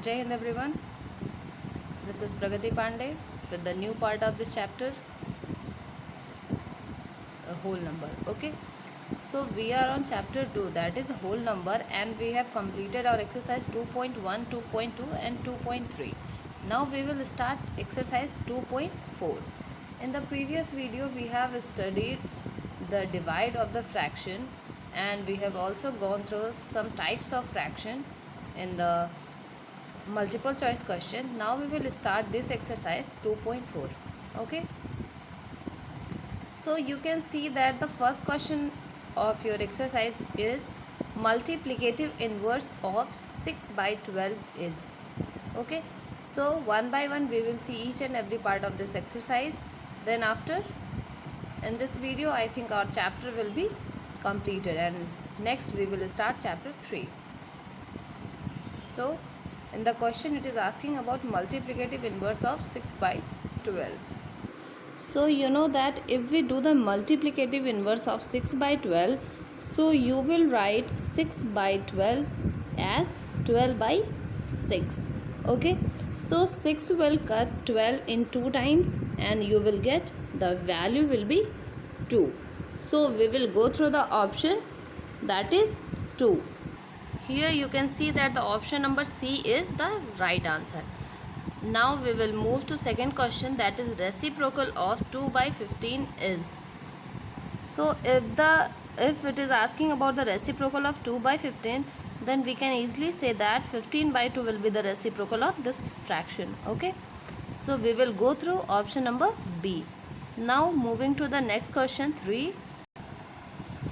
Jai Hind everyone. This is Pragati Pandey with the new part of this chapter, a whole number. Okay. So we are on chapter 2, that is a whole number, and we have completed our exercise 2.1, 2.2 and 2.3. Now we will start exercise 2.4. In the previous video we have studied the divide of the fraction, and we have also gone through some types of fraction in the multiple choice question. Now we will start this exercise 2.4. Okay, so you can see that the first question of your exercise is multiplicative inverse of 6 by 12 is. Okay, so one by one we will see each and every part of this exercise. Then after, in this video, I think our chapter will be completed, and next we will start chapter 3. So in the question it is asking about multiplicative inverse of 6 by 12. So you know that if we do the multiplicative inverse of 6 by 12, so you will write 6 by 12 as 12 by 6. Okay, so 6 will cut 12 in 2 times and you will get the value will be 2. So we will go through the option, that is 2. Here you can see that the option number C is the right answer. Now we will move to second question, that is reciprocal of 2 by 15 is. So if it is asking about the reciprocal of 2 by 15, then we can easily say that 15 by 2 will be the reciprocal of this fraction. Okay, so we will go through option number B. Now moving to the next question 3,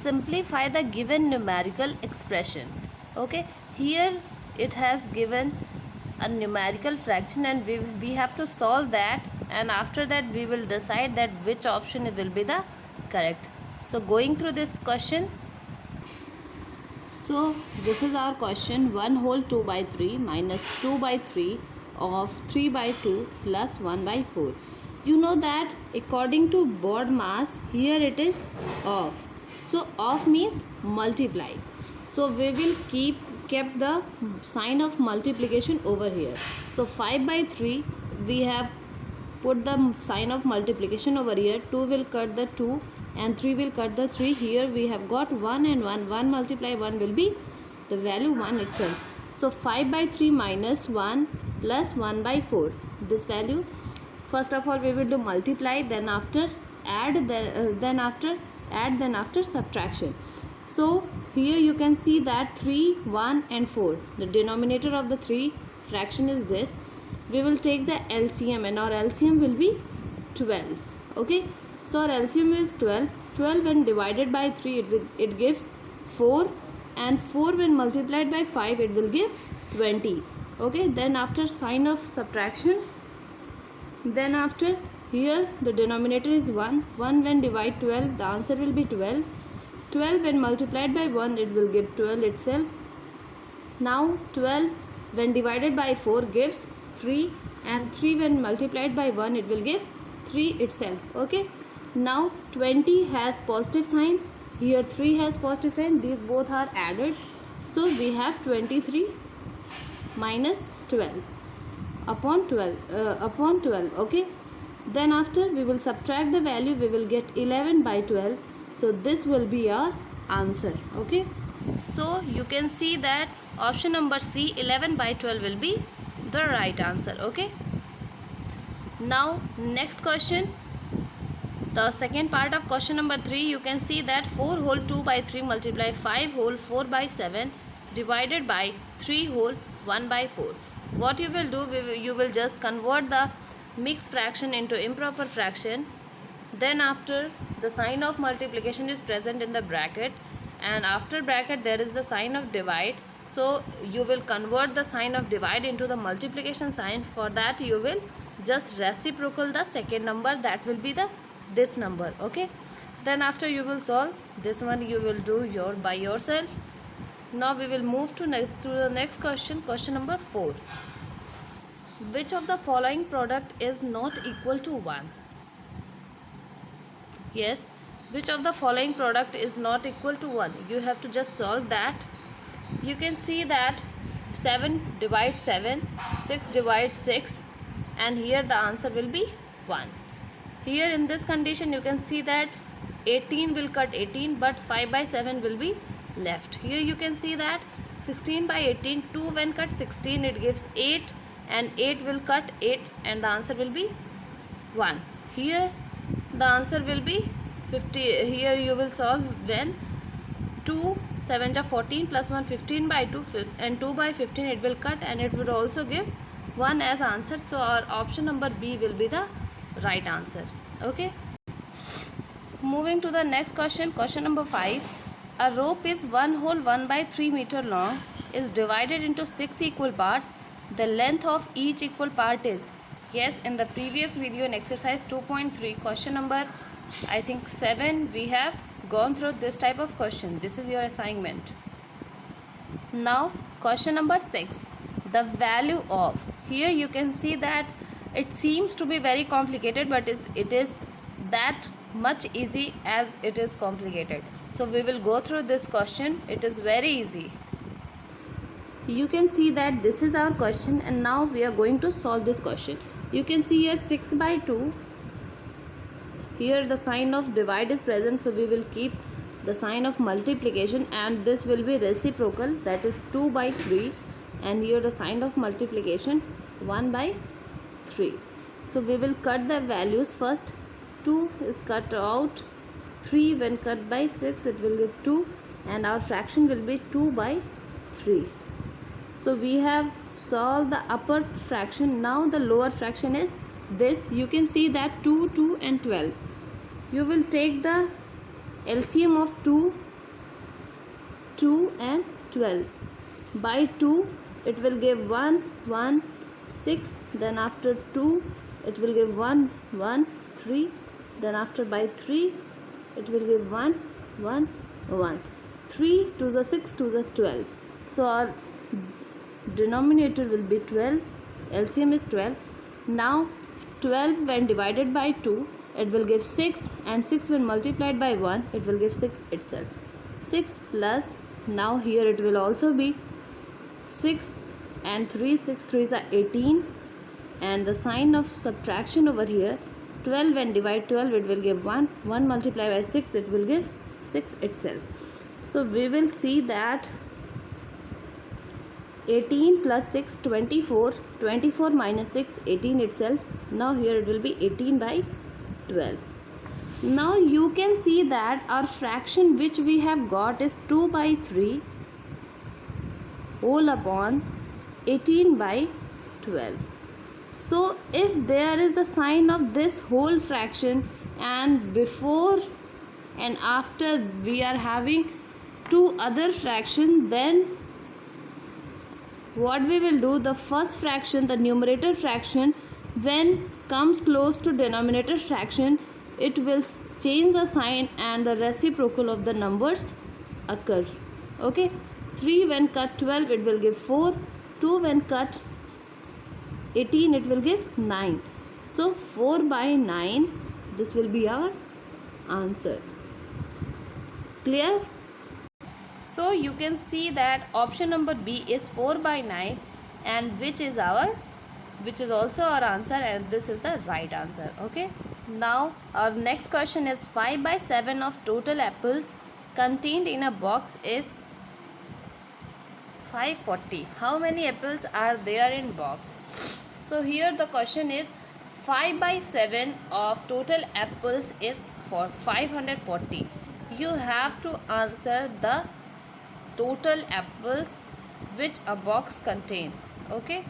simplify the given numerical expression. Okay, here it has given a numerical fraction and we have to solve that, and after that we will decide that which option will be the correct. So going through this question, so this is our question, 1 whole 2 by 3 minus 2 by 3 of 3 by 2 plus 1 by 4. You know that according to board mass, here it is off. So off means multiply. So we will kept the sign of multiplication over here. So 5 by 3 we have put the sign of multiplication over here. 2 will cut the 2 and 3 will cut the 3. Here we have got 1 and 1 multiply 1 will be the value 1 itself. So 5 by 3 minus 1 plus 1 by 4, this value. First of all we will do multiply, then after add, then after subtraction. So here you can see that 3, 1 and 4, the denominator of the 3 fraction is this. We will take the LCM and our LCM will be 12. Okay, so our LCM is 12. 12 when divided by 3 it gives 4, and 4 when multiplied by 5 it will give 20. Okay, then after sign of subtraction, then after here the denominator is 1. 1 when divide 12, the answer will be 12. 12 when multiplied by 1 it will give 12 itself. Now 12 when divided by 4 gives 3, and 3 when multiplied by 1 it will give 3 itself. Okay, now 20 has positive sign, here 3 has positive sign, these both are added. So we have 23 minus 12 upon 12. Okay, then after we will subtract the value, we will get 11 by 12. So this will be our answer. Okay, so you can see that option number C, 11 by 12 will be the right answer. Okay, now next question, the second part of question number 3, you can see that 4 whole 2 by 3 multiply 5 whole 4 by 7 divided by 3 whole 1 by 4. What you will do, you will just convert the mixed fraction into improper fraction. Then after, the sign of multiplication is present in the bracket, and after bracket there is the sign of divide. So you will convert the sign of divide into the multiplication sign. For that you will just reciprocal the second number, that will be this number. Okay, then after you will solve this one, you will do by yourself. Now we will move to the next question, question number 4. Which of the following product is not equal to 1? Yes, which of the following product is not equal to 1? You have to just solve that. You can see that 7 divide 7, 6 divide 6, and here the answer will be 1. Here in this condition you can see that 18 will cut 18, but 5 by 7 will be left. Here you can see that 16 by 18, 2 when cut 16 it gives 8, and 8 will cut 8, and the answer will be 1. Here the answer will be 50. Here you will solve when 2 7 ja 14 plus 1 15 by 2 and 2 by 15 it will cut, and it will also give 1 as answer. So our option number B will be the right answer. Okay. Moving to the next question, question number 5. A rope is 1 whole 1 by 3 meter long, is divided into 6 equal parts. The length of each equal part is. Yes, in the previous video in exercise 2.3, question number I think 7, we have gone through this type of question. This is your assignment. Now question number 6, the value of. Here you can see that it seems to be very complicated, but it is that much easy as it is complicated. So we will go through this question. It is very easy. You can see that this is our question, and now we are going to solve this question. You can see here 6 by 2. Here the sign of divide is present, so we will keep the sign of multiplication, and this will be reciprocal, that is 2 by 3, and here the sign of multiplication 1 by 3. So we will cut the values first. 2 is cut out, 3 when cut by 6 it will give 2, and our fraction will be 2 by 3. So we have solved the upper fraction. Now the lower fraction is this. You can see that 2, 2 and 12. You will take the LCM of 2, 2 and 12. By 2 it will give 1, 1, 6. Then after 2 it will give 1, 1, 3. Then after by 3 it will give 1, 1, 1. 3 to the 6 to the 12. So our denominator will be 12. LCM is 12. Now 12 when divided by 2 it will give 6, and 6 when multiplied by 1 it will give 6 itself. 6 plus, now here it will also be 6 and 3, 6 3s are 18, and the sign of subtraction over here, 12 when divide 12 it will give 1, 1 multiplied by 6 it will give 6 itself. So we will see that 18 plus 6 24, 24 minus 6 18 itself. Now here it will be 18 by 12. Now you can see that our fraction which we have got is 2 by 3 whole upon 18 by 12. So if there is the sign of this whole fraction, and before and after we are having two other fraction, then what we will do, the first fraction, the numerator fraction, when comes close to denominator fraction, it will change the sign and the reciprocal of the numbers occur. Okay, 3 when cut 12 it will give 4, 2 when cut 18 it will give 9. So 4 by 9, this will be our answer. Clear? So you can see that option number B is 4 by 9, and which is also our answer, and this is the right answer. Okay. Now our next question is 5 by 7 of total apples contained in a box is 540. How many apples are there in box? So here the question is 5 by 7 of total apples is for 540. You have to answer the total apples which a box contain. Okay.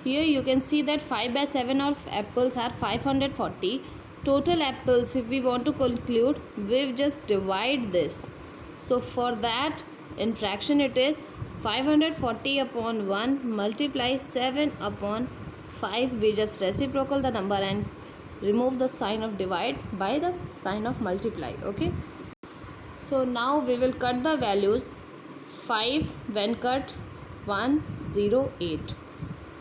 Here you can see that 5 by 7 of apples are 540. Total apples, if we want to conclude, we've just divide this. So for that, in fraction it is 540 upon 1 multiply 7 upon 5. We just reciprocal the number and remove the sign of divide by the sign of multiply. Okay. So now we will cut the values. 5 when cut 108,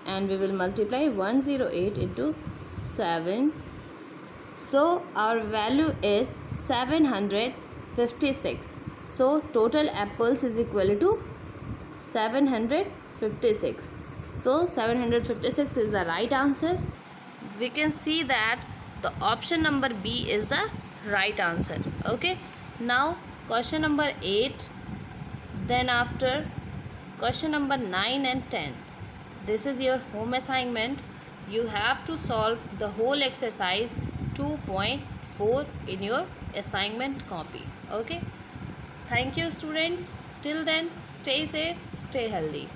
and we will multiply 108 into 7. So our value is 756. So total apples is equal to 756. So 756 is the right answer. We can see that the option number B is the right answer. Okay. Now question number 8. Then after question number 9 and 10. This is your home assignment. You have to solve the whole exercise 2.4 in your assignment copy. Okay. Thank you, students. Till then, stay safe, stay healthy.